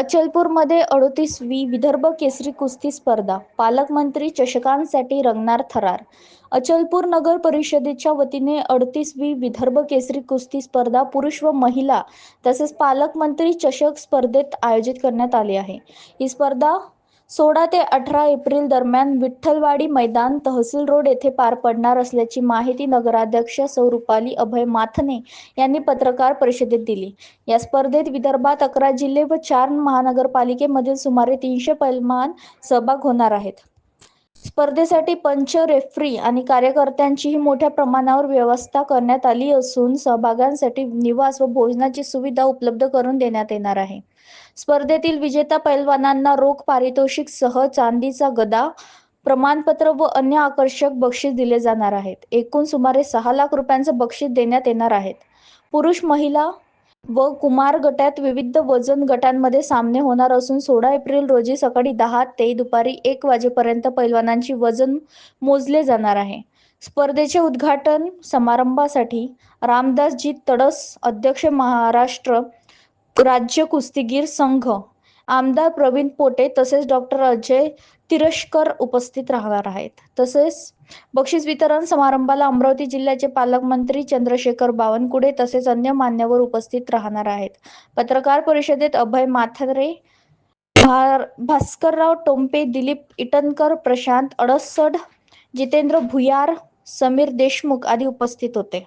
अचलपूरमध्ये 38वी विदर्भ केसरी कुस्ती स्पर्धा, पालकमंत्री चषकांसाठी रंगणार थरार. अचलपूर नगर परिषदेच्या वतीने 38वी विदर्भ केसरी कुस्ती स्पर्धा पुरुष व महिला तसेच पालकमंत्री चषक स्पर्धेत आयोजित करण्यात आली आहे. ही स्पर्धा 16 ते 18 एप्रिल दरम्यान विठ्ठलवाडी मैदान, तहसील रोड येथे पार पडणार असल्याची माहिती नगराध्यक्ष सौ रुपाली अभय माथने यांनी पत्रकार परिषदेत दिली. या स्पर्धेत विदर्भात 11 जिल्हे व 4 महानगरपालिकेमधील सुमारे 300 पैलवान सहभाग होणार आहेत. स्पर्धेसाठी पंच, रेफरी आणि कार्यकर्त्यांचीही मोठ्या प्रमाणावर व्यवस्था करण्यात आली असून सहभागांसाठी निवास व भोजनाची सुविधा उपलब्ध करून देण्यात येणार आहे. स्पर्धेतील विजेता पैलवानांना रोख पारितोषिक सह चांदीचा गदा, प्रमाणपत्र व अन्य आकर्षक बक्षीस दिले जाणार आहेत. एकूण सुमारे 6 लाख रुपयांचे बक्षीस देण्यात येणार आहेत. पुरुष, महिला व कुमार गटात विविध वजन गटांमध्ये सामने होणार असून 16 एप्रिल रोजी सकाळी 10 ते दुपारी 1 वाजेपर्यंत पैलवानांची वजन मोजले जाणार आहे. स्पर्धेच्या उद्घाटन समारंभासाठी रामदासजी तडस, अध्यक्ष महाराष्ट्र राज्य कुस्तीगीर संघ, आमदार प्रवीण पोटे तसेच डॉक्टर अजय तिरस्कर उपस्थित राहणार आहेत. तसेच बक्षीस वितरण समारंभाला अमरावती जिल्ह्याचे पालकमंत्री चंद्रशेखर बावनकुळे तसेच अन्य मान्यवर उपस्थित राहणार आहेत. पत्रकार परिषदेत अभय माथरे, भास्करराव टोंपे, दिलीप इटनकर, प्रशांत अडसड, जितेंद्र भुयार, समीर देशमुख आदी उपस्थित होते.